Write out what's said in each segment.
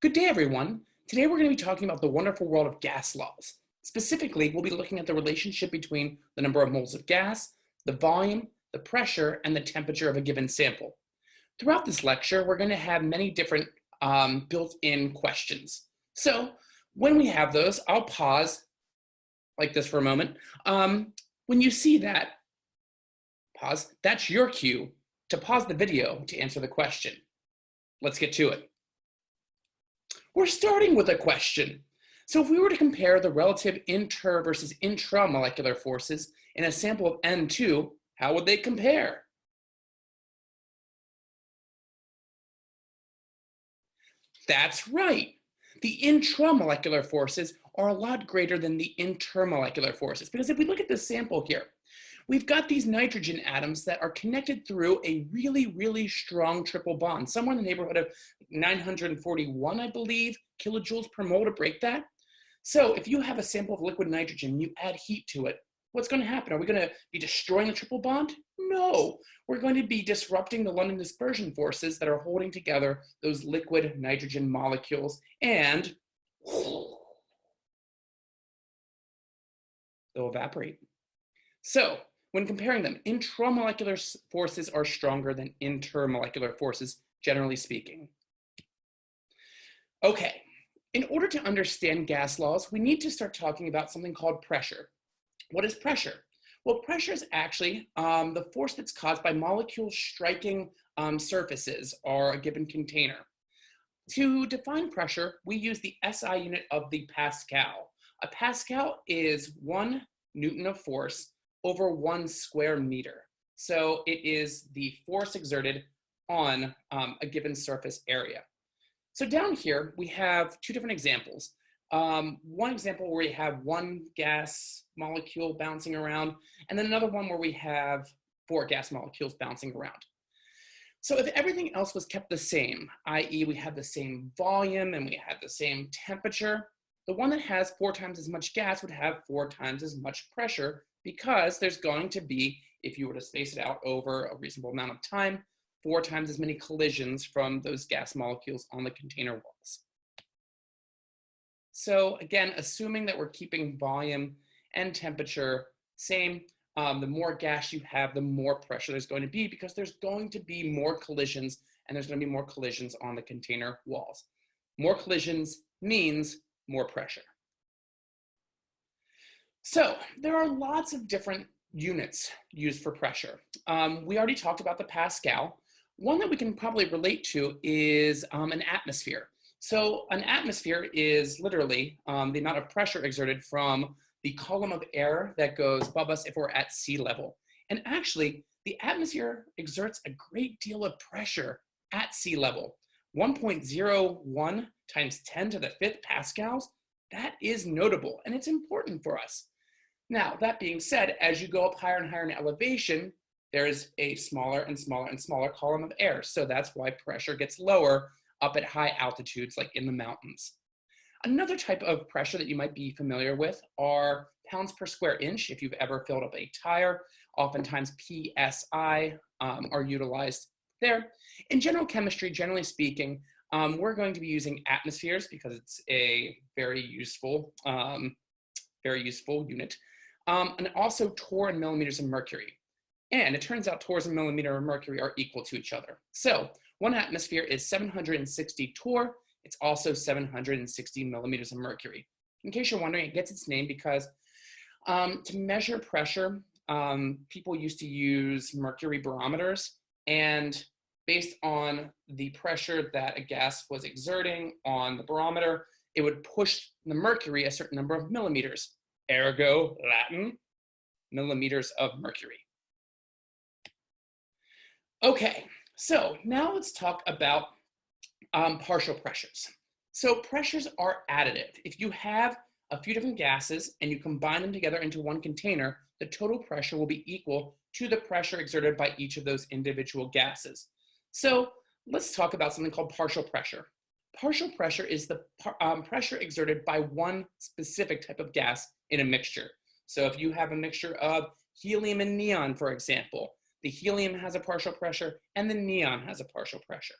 Good day, everyone. Today we're going to be talking about the wonderful world of gas laws. Specifically, we'll be looking at the relationship between the number of moles of gas, the volume, the pressure, and the temperature of a given sample. Throughout this lecture, we're going to have many different built-in questions. So when we have those, I'll pause like this for a moment. When you see that, pause, that's your cue to pause the video to answer the question. Let's get to it. We're starting with a question. So if we were to compare the relative inter versus intramolecular forces in a sample of N2, how would they compare? That's right. The intramolecular forces are a lot greater than the intermolecular forces, because if we look at this sample here, we've got these nitrogen atoms that are connected through a really strong triple bond, somewhere in the neighborhood of 941, I believe, kilojoules per mole to break that. So if you have a sample of liquid nitrogen, you add heat to it, what's going to happen? Are we going to be destroying the triple bond? No, we're going to be disrupting the London dispersion forces that are holding together those liquid nitrogen molecules, and they'll evaporate. So when comparing them, intramolecular forces are stronger than intermolecular forces, generally speaking. Okay, in order to understand gas laws, we need to start talking about something called pressure. What is pressure? Well, pressure is actually the force that's caused by molecules striking surfaces or a given container. To define pressure, we use the SI unit of the Pascal. A Pascal is 1 Newton of force over 1 square meter. So it is the force exerted on a given surface area. So down here, we have two different examples. One example where we have one gas molecule bouncing around, and then another one where we have 4 gas molecules bouncing around. So if everything else was kept the same, i.e. we had the same volume and we had the same temperature, the one that has 4 times as much gas would have 4 times as much pressure, because there's going to be, if you were to space it out over a reasonable amount of time, 4 times as many collisions from those gas molecules on the container walls. So again, assuming that we're keeping volume and temperature same, the more gas you have, the more pressure there's going to be, because there's going to be more collisions, and there's going to be more collisions on the container walls. More collisions means more pressure. So there are lots of different units used for pressure. We already talked about the Pascal. One that we can probably relate to is an atmosphere. So an atmosphere is literally the amount of pressure exerted from the column of air that goes above us if we're at sea level. And actually, the atmosphere exerts a great deal of pressure at sea level. 1.01 times 10 to the 5th pascals, that is notable, and it's important for us. Now, that being said, as you go up higher and higher in elevation, there is a smaller and smaller column of air. So that's why pressure gets lower up at high altitudes, like in the mountains. Another type of pressure that you might be familiar with are pounds per square inch. If you've ever filled up a tire, oftentimes PSI are utilized there. In general chemistry, generally speaking, we're going to be using atmospheres because it's a very useful unit. And also torr and millimeters of mercury. And it turns out torrs and millimeter of mercury are equal to each other. So 1 atmosphere is 760 torr. It's also 760 millimeters of mercury. In case you're wondering, it gets its name because to measure pressure, people used to use mercury barometers, and based on the pressure that a gas was exerting on the barometer, it would push the mercury a certain number of millimeters. Ergo, Latin, millimeters of mercury. Okay, so now let's talk about partial pressures. So pressures are additive. If you have a few different gases and you combine them together into one container, the total pressure will be equal to the pressure exerted by each of those individual gases. So let's talk about something called partial pressure. Partial pressure is the pressure exerted by one specific type of gas in a mixture. So if you have a mixture of helium and neon, for example, the helium has a partial pressure and the neon has a partial pressure.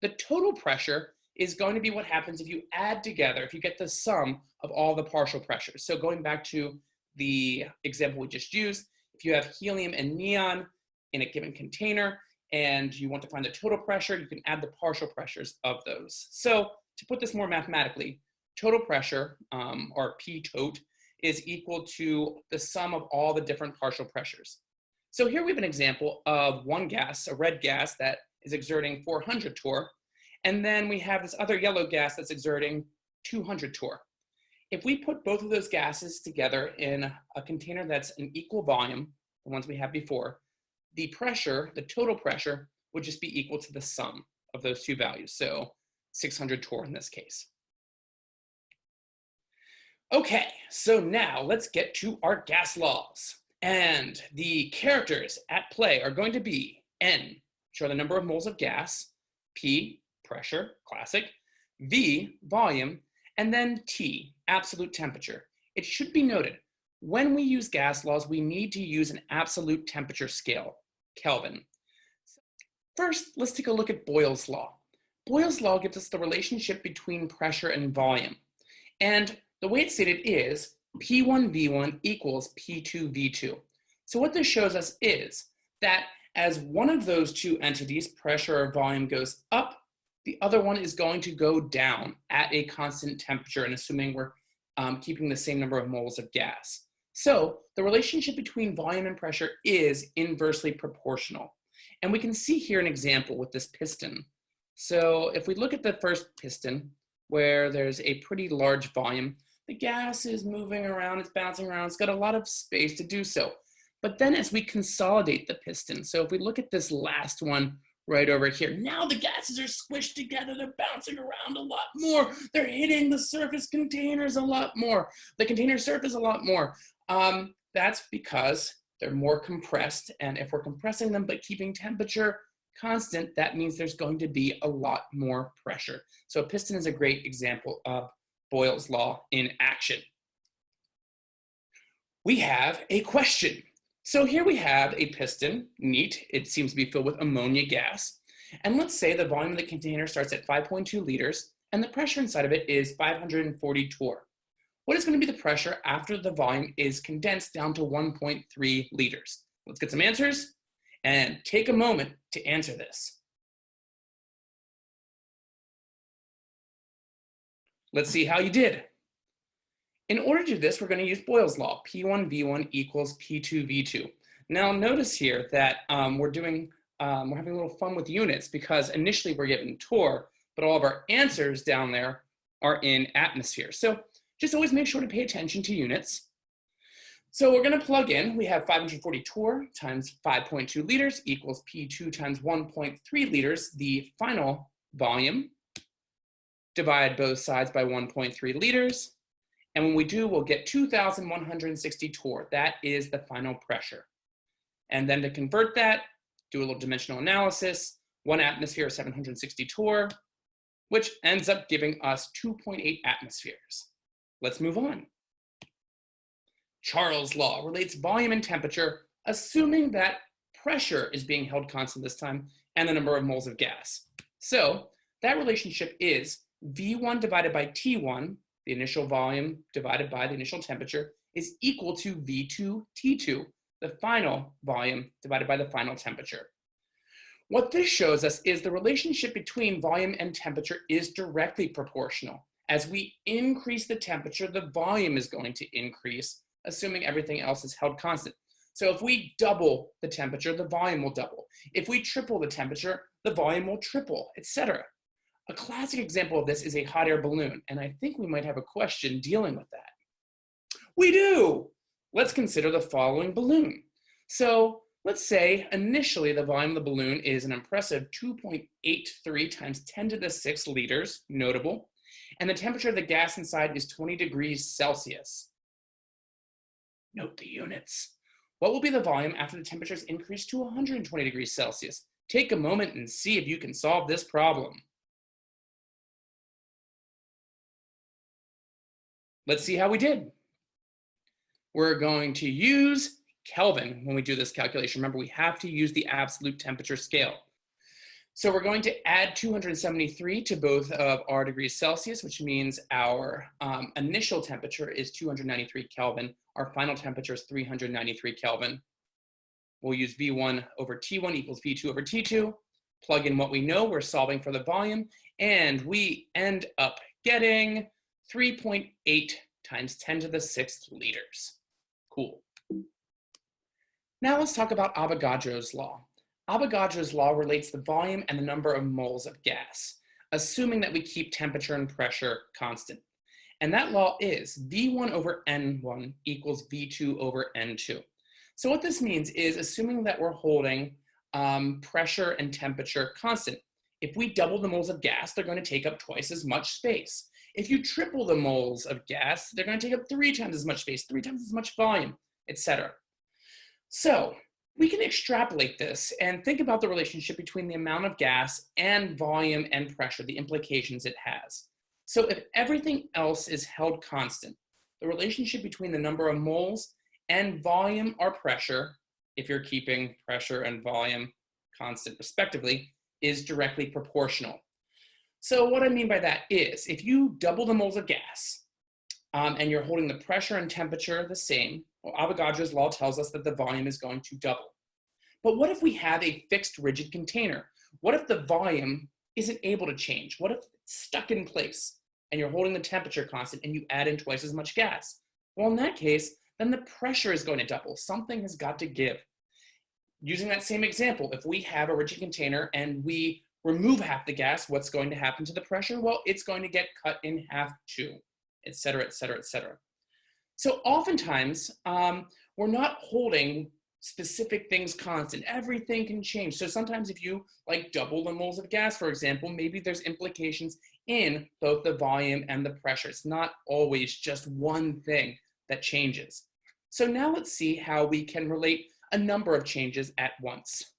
The total pressure is going to be what happens if you add together, if you get the sum of all the partial pressures. So going back to the example we just used, if you have helium and neon in a given container and you want to find the total pressure, you can add the partial pressures of those. So to put this more mathematically, total pressure, or P tot, is equal to the sum of all the different partial pressures. So here we have an example of one gas, a red gas that is exerting 400 torr, and then we have this other yellow gas that's exerting 200 torr. If we put both of those gases together in a container that's an equal volume, the ones we had before, the pressure, the total pressure, would just be equal to the sum of those two values, so 600 torr in this case. Okay, so now let's get to our gas laws. And the characters at play are going to be N, which are the number of moles of gas, P, pressure, classic, V, volume, and then T, absolute temperature. It should be noted, when we use gas laws, we need to use an absolute temperature scale, Kelvin. First, let's take a look at Boyle's law. Boyle's law gives us the relationship between pressure and volume. And the way it's stated is P1V1 equals P2V2. So what this shows us is that as one of those two entities, pressure or volume, goes up, the other one is going to go down at a constant temperature, and assuming we're keeping the same number of moles of gas. So the relationship between volume and pressure is inversely proportional. And we can see here an example with this piston. So if we look at the first piston, where there's a pretty large volume, the gas is moving around, it's bouncing around, it's got a lot of space to do so. But then as we consolidate the piston, so if we look at this last one right over here, now the gases are squished together, they're bouncing around a lot more, they're hitting the surface containers a lot more, the container surface a lot more. That's because they're more compressed, and if we're compressing them but keeping temperature constant, that means there's going to be a lot more pressure. So a piston is a great example of Boyle's law in action. We have a question. So here we have a piston, neat. It seems to be filled with ammonia gas. And let's say the volume of the container starts at 5.2 liters and the pressure inside of it is 540 torr. What is going to be the pressure after the volume is condensed down to 1.3 liters? Let's get some answers and take a moment to answer this. Let's see how you did. In order to do this, we're going to use Boyle's law, P1V1 equals P2V2. Now notice here that we're having a little fun with units because initially we're given torr, but all of our answers down there are in atmosphere. So just always make sure to pay attention to units. So we're going to plug in, we have 540 torr times 5.2 liters equals P2 times 1.3 liters, the final volume. Divide both sides by 1.3 liters. And when we do, we'll get 2,160 torr. That is the final pressure. And then to convert that, do a little dimensional analysis. 1 atmosphere is 760 torr, which ends up giving us 2.8 atmospheres. Let's move on. Charles' law relates volume and temperature, assuming that pressure is being held constant this time and the number of moles of gas. So that relationship is V1 divided by T1, the initial volume divided by the initial temperature, is equal to V2 T2, the final volume divided by the final temperature. What this shows us is the relationship between volume and temperature is directly proportional. As we increase the temperature, the volume is going to increase, assuming everything else is held constant. So if we double the temperature, the volume will double. If we triple the temperature, the volume will triple, etc. A classic example of this is a hot air balloon, and I think we might have a question dealing with that. We do! Let's consider the following balloon. So let's say initially the volume of the balloon is an impressive 2.83 times 10 to the 6 liters, notable, and the temperature of the gas inside is 20 degrees Celsius. Note the units. What will be the volume after the temperature is increased to 120 degrees Celsius? Take a moment and see if you can solve this problem. Let's see how we did. We're going to use Kelvin when we do this calculation. Remember, we have to use the absolute temperature scale. So we're going to add 273 to both of our degrees Celsius, which means our initial temperature is 293 Kelvin. Our final temperature is 393 Kelvin. We'll use V1 over T1 equals V2 over T2. Plug in what we know. We're solving for the volume. And we end up getting 3.8 times 10 to the 6th liters. Cool. Now let's talk about Avogadro's law. Avogadro's law relates the volume and the number of moles of gas, assuming that we keep temperature and pressure constant. And that law is V1 over N1 equals V2 over N2. So what this means is assuming that we're holding pressure and temperature constant. If we double the moles of gas, they're going to take up twice as much space. If you triple the moles of gas, they're going to take up 3 times as much space, 3 times as much volume, etc. So we can extrapolate this and think about the relationship between the amount of gas and volume and pressure, the implications it has. So if everything else is held constant, the relationship between the number of moles and volume or pressure, if you're keeping pressure and volume constant respectively, is directly proportional. So what I mean by that is if you double the moles of gas and you're holding the pressure and temperature the same, well, Avogadro's law tells us that the volume is going to double. But what if we have a fixed rigid container? What if the volume isn't able to change? What if it's stuck in place and you're holding the temperature constant and you add in twice as much gas? Well, in that case, then the pressure is going to double. Something has got to give. Using that same example, if we have a rigid container and we remove half the gas, what's going to happen to the pressure? Well, it's going to get cut in half too, et cetera, et cetera, et cetera. So oftentimes, we're not holding specific things constant. Everything can change. So sometimes if you double the moles of gas, for example, maybe there's implications in both the volume and the pressure. It's not always just one thing that changes. So now let's see how we can relate a number of changes at once.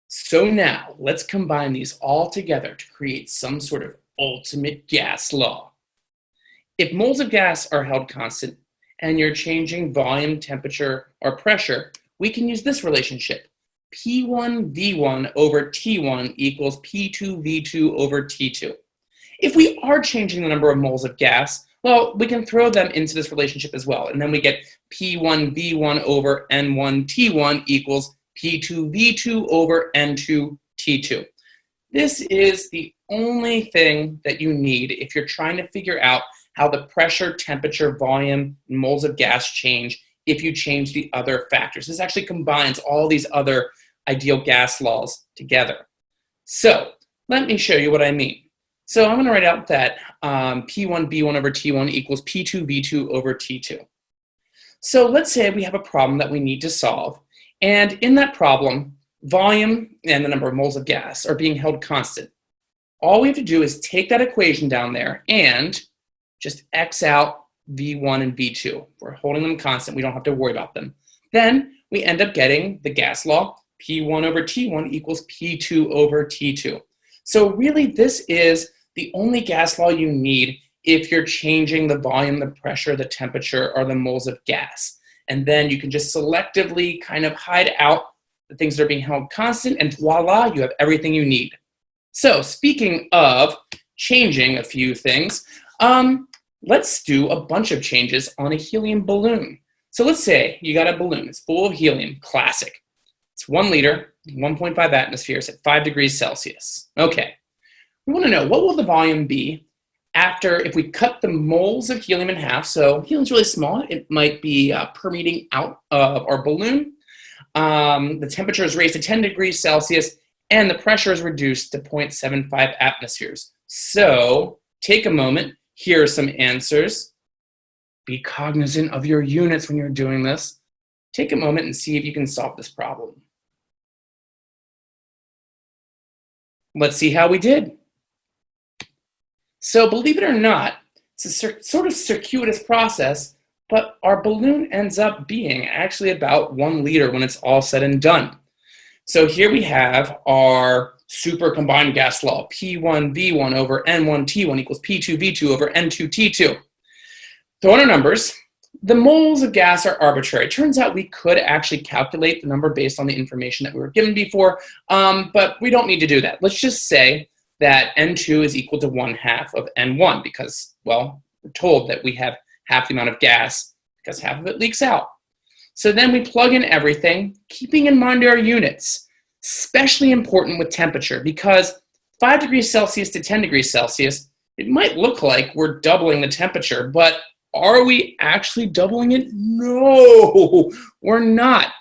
So now let's combine these all together to create some sort of ultimate gas law. If moles of gas are held constant and you're changing volume, temperature, or pressure, we can use this relationship. P1V1 over T1 equals P2V2 over T2. If we are changing the number of moles of gas, well, we can throw them into this relationship as well. And then we get P1V1 over N1T1 equals P2V2 over N2T2. This is the only thing that you need if you're trying to figure out how the pressure, temperature, volume, and moles of gas change if you change the other factors. This actually combines all these other ideal gas laws together. So let me show you what I mean. So I'm going to write out that P1V1 over T1 equals P2V2 over T2. So let's say we have a problem that we need to solve. And in that problem, volume and the number of moles of gas are being held constant. All we have to do is take that equation down there and just X out V1 and V2. We're holding them constant. We don't have to worry about them. Then we end up getting the gas law, P1 over T1 equals P2 over T2. So really, this is the only gas law you need if you're changing the volume, the pressure, the temperature, or the moles of gas. And then you can just selectively kind of hide out the things that are being held constant, and voila, you have everything you need. So speaking of changing a few things, let's do a bunch of changes on a helium balloon. So let's say you got a balloon. It's full of helium, classic. It's 1 liter, 1.5 atmospheres at 5 degrees Celsius. Okay, we want to know what will the volume be after if we cut the moles of helium in half. So helium's really small. It might be permeating out of our balloon. The temperature is raised to 10 degrees Celsius and the pressure is reduced to 0.75 atmospheres. So take a moment. Here are some answers. Be cognizant of your units when you're doing this. Take a moment and see if you can solve this problem. Let's see how we did. So believe it or not, it's a sort of circuitous process, but our balloon ends up being actually about 1 liter when it's all said and done. So here we have our super combined gas law, P1V1 over N1T1 equals P2V2 over N2T2. Throw in our numbers. The moles of gas are arbitrary. It turns out we could actually calculate the number based on the information that we were given before, but we don't need to do that. Let's just say that N2 is equal to 1/2 of N1 because, well, we're told that we have half the amount of gas because half of it leaks out. So then we plug in everything, keeping in mind our units, especially important with temperature because 5 degrees Celsius to 10 degrees Celsius, it might look like we're doubling the temperature, but are we actually doubling it? No, we're not.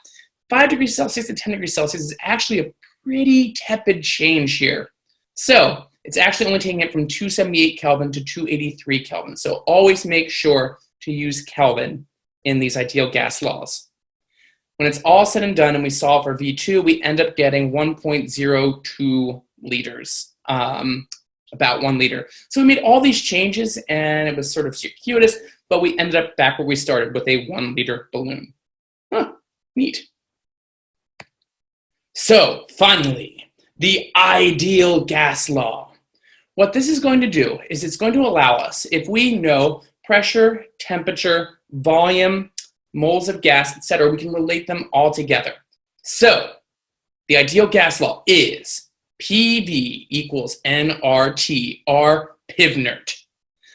5 degrees Celsius to 10 degrees Celsius is actually a pretty tepid change here. So it's actually only taking it from 278 Kelvin to 283 Kelvin. So always make sure to use Kelvin in these ideal gas laws. When it's all said and done and we solve for V2, we end up getting 1.02 liters, about 1 liter. So we made all these changes and it was sort of circuitous, but we ended up back where we started with a 1 liter balloon. Huh, neat. So finally, the ideal gas law. What this is going to do is it's going to allow us, if we know pressure, temperature, volume, moles of gas, etc., we can relate them all together. So the ideal gas law is PV equals nRT, R pivnert.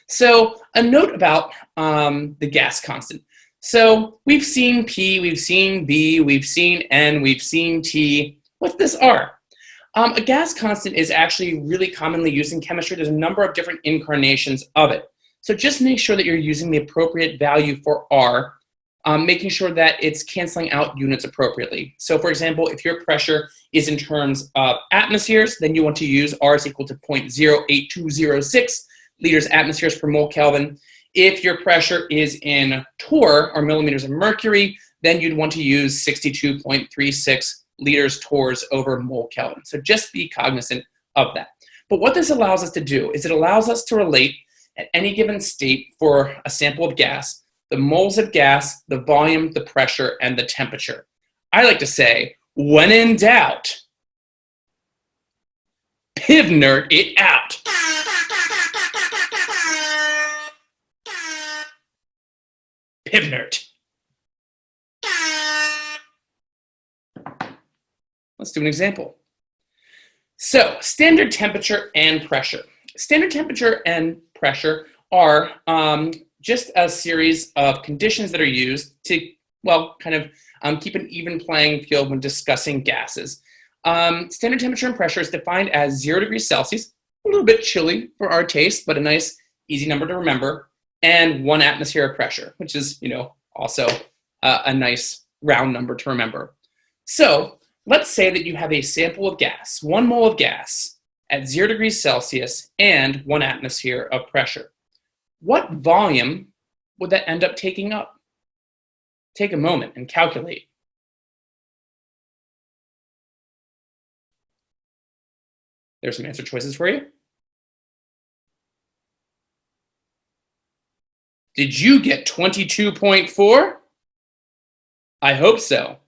So a note about the gas constant. So we've seen P, we've seen B, we've seen N, we've seen T. What's this R? A gas constant is actually really commonly used in chemistry. There's a number of different incarnations of it. So just make sure that you're using the appropriate value for R, making sure that it's canceling out units appropriately. So for example, if your pressure is in terms of atmospheres, then you want to use R is equal to 0.08206 liters atmospheres per mole Kelvin. If your pressure is in torr, or millimeters of mercury, then you'd want to use 62.36 liters torrs over mole Kelvin. So just be cognizant of that. But what this allows us to do is it allows us to relate at any given state for a sample of gas, the moles of gas, the volume, the pressure, and the temperature. I like to say, when in doubt, pivnert it out. Pivnert. Let's do an example. So, standard temperature and pressure. Standard temperature and pressure are just a series of conditions that are used to, well, kind of keep an even playing field when discussing gases. Standard temperature and pressure is defined as 0 degrees Celsius, a little bit chilly for our taste, but a nice, easy number to remember, and 1 atmosphere of pressure, which is, also a nice round number to remember. So let's say that you have a sample of gas, 1 mole of gas at 0 degrees Celsius and 1 atmosphere of pressure. What volume would that end up taking up? Take a moment and calculate. There's some answer choices for you. Did you get 22.4? I hope so.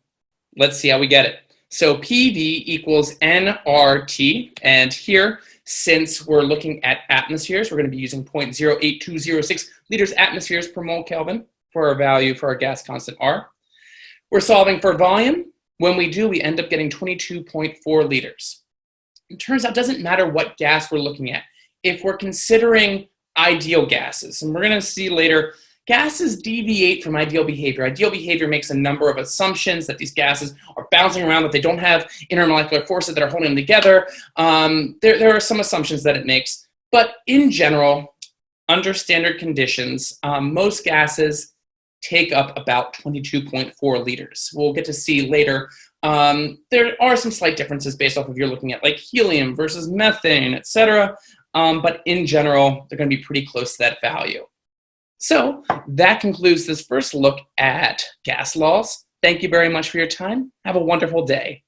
Let's see how we get it. So PV equals nRT, and here, since we're looking at atmospheres, we're going to be using 0.08206 liters atmospheres per mole Kelvin for our value for our gas constant R. We're solving for volume. When we do, we end up getting 22.4 liters. It turns out it doesn't matter what gas we're looking at. If we're considering ideal gases, and we're going to see later, gases deviate from ideal behavior. Ideal behavior makes a number of assumptions that these gases are bouncing around, that they don't have intermolecular forces that are holding them together. There are some assumptions that it makes. But in general, under standard conditions, most gases take up about 22.4 liters. We'll get to see later. There are some slight differences based off of you're looking at like helium versus methane, etc. But in general, they're going to be pretty close to that value. So that concludes this first look at gas laws. Thank you very much for your time. Have a wonderful day.